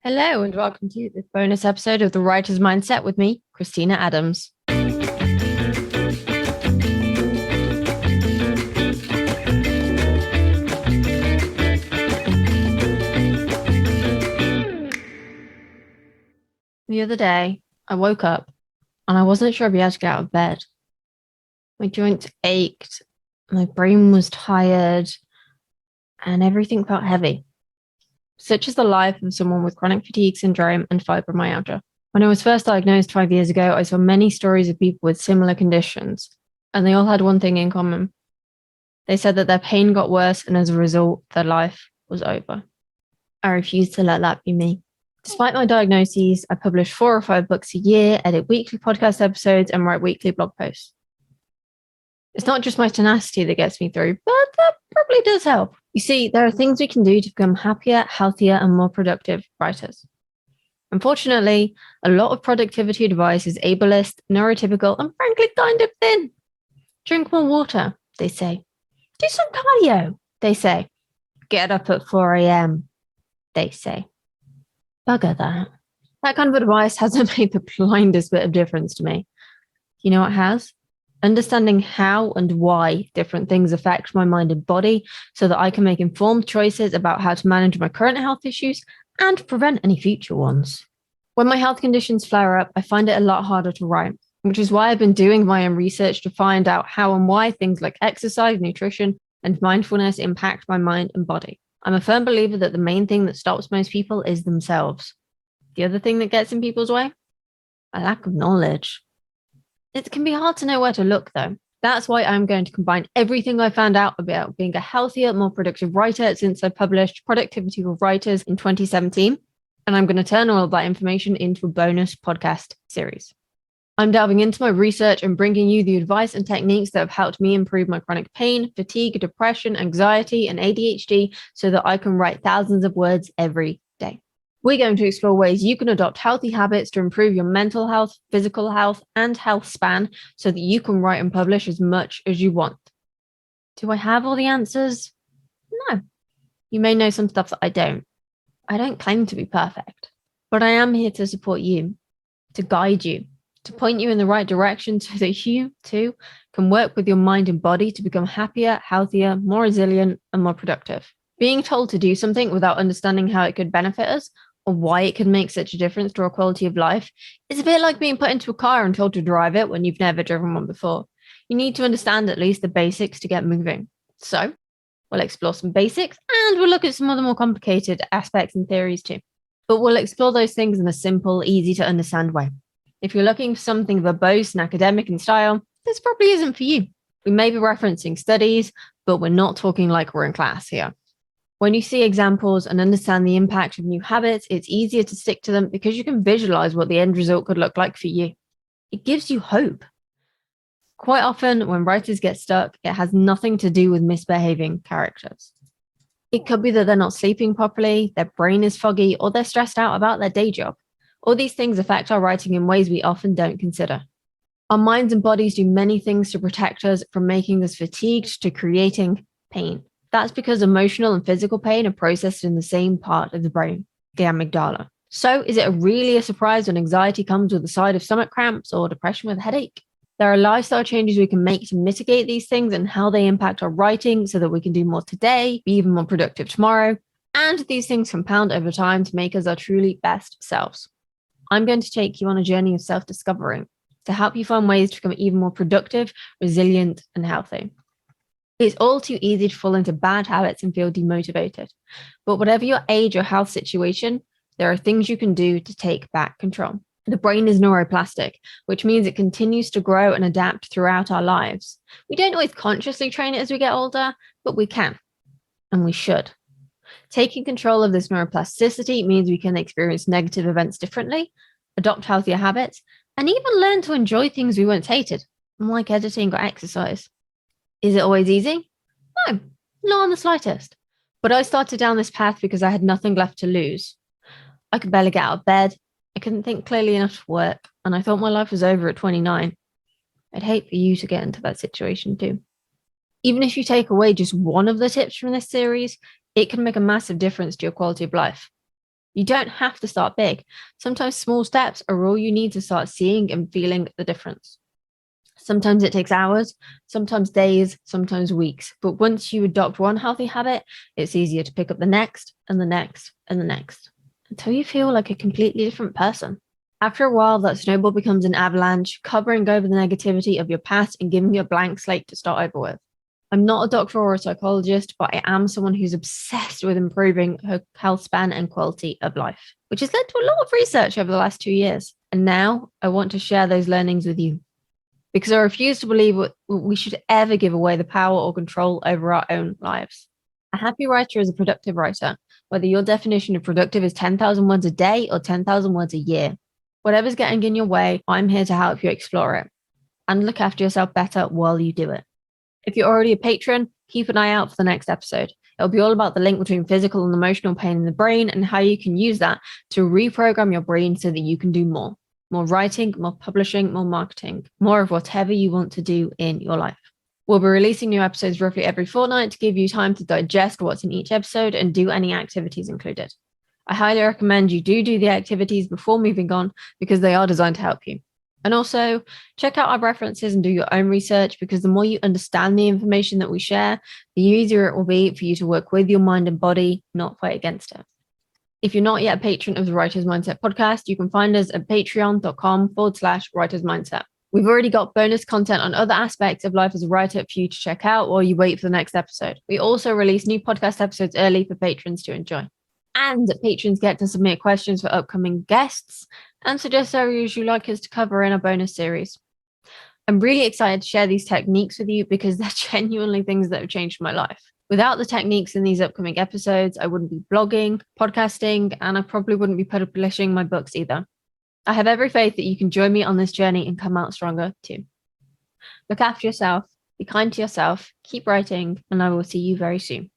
Hello, and welcome to this bonus episode of The Writer's Mindset with me, Kristina Adams. The other day, I woke up and I wasn't sure I'd be able to get out of bed. My joints ached, my brain was tired, and everything felt heavy. Such is the life of someone with chronic fatigue syndrome and fibromyalgia. When I was first diagnosed 5 years ago, I saw many stories of people with similar conditions, and they all had one thing in common. They said that their pain got worse, and as a result, their life was over. I refused to let that be me. Despite my diagnoses, I publish 4 or 5 books a year, edit weekly podcast episodes, and write weekly blog posts. It's not just my tenacity that gets me through, but that probably does help. You see, there are things we can do to become happier, healthier, and more productive writers. Unfortunately, a lot of productivity advice is ableist, neurotypical, and frankly kind of thin. Drink more water, they say. Do some cardio, they say. Get up at 4 a.m., they say. Bugger that. That kind of advice hasn't made the blindest bit of difference to me. You know what has? Understanding how and why different things affect my mind and body so that I can make informed choices about how to manage my current health issues and prevent any future ones. When my health conditions flare up, I find it a lot harder to write, which is why I've been doing my own research to find out how and why things like exercise, nutrition, and mindfulness impact my mind and body. I'm a firm believer that the main thing that stops most people is themselves. The other thing that gets in people's way? A lack of knowledge. It can be hard to know where to look, though. That's why I'm going to combine everything I found out about being a healthier, more productive writer since I published Productivity for Writers in 2017, and I'm going to turn all of that information into a bonus podcast series. I'm delving into my research and bringing you the advice and techniques that have helped me improve my chronic pain, fatigue, depression, anxiety, and ADHD so that I can write thousands of words every day. We're going to explore ways you can adopt healthy habits to improve your mental health, physical health, and health span so that you can write and publish as much as you want. Do I have all the answers? No. You may know some stuff that I don't. I don't claim to be perfect, but I am here to support you, to guide you, to point you in the right direction so that you, too, can work with your mind and body to become happier, healthier, more resilient, and more productive. Being told to do something without understanding how it could benefit us or why it could make such a difference to our quality of life is a bit like being put into a car and told to drive it when you've never driven one before. You need to understand at least the basics to get moving. So, we'll explore some basics and we'll look at some other more complicated aspects and theories too. But we'll explore those things in a simple, easy to understand way. If you're looking for something verbose and academic in style, this probably isn't for you. We may be referencing studies, but we're not talking like we're in class here. When you see examples and understand the impact of new habits, it's easier to stick to them because you can visualize what the end result could look like for you. It gives you hope. Quite often, when writers get stuck, it has nothing to do with misbehaving characters. It could be that they're not sleeping properly, their brain is foggy, or they're stressed out about their day job. All these things affect our writing in ways we often don't consider. Our minds and bodies do many things to protect us from making us fatigued to creating pain. That's because emotional and physical pain are processed in the same part of the brain, the amygdala. So is it really a surprise when anxiety comes with a side of stomach cramps or depression with a headache? There are lifestyle changes we can make to mitigate these things and how they impact our writing so that we can do more today, be even more productive tomorrow. And these things compound over time to make us our truly best selves. I'm going to take you on a journey of self-discovery to help you find ways to become even more productive, resilient, and healthy. It's all too easy to fall into bad habits and feel demotivated. But whatever your age or health situation, there are things you can do to take back control. The brain is neuroplastic, which means it continues to grow and adapt throughout our lives. We don't always consciously train it as we get older, but we can, and we should. Taking control of this neuroplasticity means we can experience negative events differently, adopt healthier habits, and even learn to enjoy things we once hated, like editing or exercise. Is it always easy? No, not on the slightest. But I started down this path because I had nothing left to lose. I could barely get out of bed. I couldn't think clearly enough to work, and I thought my life was over at 29. I'd hate for you to get into that situation too. Even if you take away just one of the tips from this series, it can make a massive difference to your quality of life. You don't have to start big. Sometimes small steps are all you need to start seeing and feeling the difference. Sometimes it takes hours, sometimes days, sometimes weeks. But once you adopt one healthy habit, it's easier to pick up the next and the next and the next until you feel like a completely different person. After a while, that snowball becomes an avalanche, covering over the negativity of your past and giving you a blank slate to start over with. I'm not a doctor or a psychologist, but I am someone who's obsessed with improving her health span and quality of life, which has led to a lot of research over the last 2 years. And now I want to share those learnings with you because I refuse to believe we should ever give away the power or control over our own lives. A happy writer is a productive writer, whether your definition of productive is 10,000 words a day or 10,000 words a year. Whatever's getting in your way, I'm here to help you explore it and look after yourself better while you do it. If you're already a patron, keep an eye out for the next episode. It'll be all about the link between physical and emotional pain in the brain and how you can use that to reprogram your brain so that you can do more. More writing, more publishing, more marketing, more of whatever you want to do in your life. We'll be releasing new episodes roughly every fortnight to give you time to digest what's in each episode and do any activities included. I highly recommend you do the activities before moving on because they are designed to help you. And also, check out our references and do your own research because the more you understand the information that we share, the easier it will be for you to work with your mind and body, not fight against it. If you're not yet a patron of the Writer's Mindset podcast, you can find us at patreon.com/Writer's Mindset. We've already got bonus content on other aspects of life as a writer for you to check out while you wait for the next episode. We also release new podcast episodes early for patrons to enjoy. And patrons get to submit questions for upcoming guests and suggest areas you'd like us to cover in a bonus series. I'm really excited to share these techniques with you because they're genuinely things that have changed my life. Without the techniques in these upcoming episodes, I wouldn't be blogging, podcasting, and I probably wouldn't be publishing my books either. I have every faith that you can join me on this journey and come out stronger too. Look after yourself, be kind to yourself, keep writing, and I will see you very soon.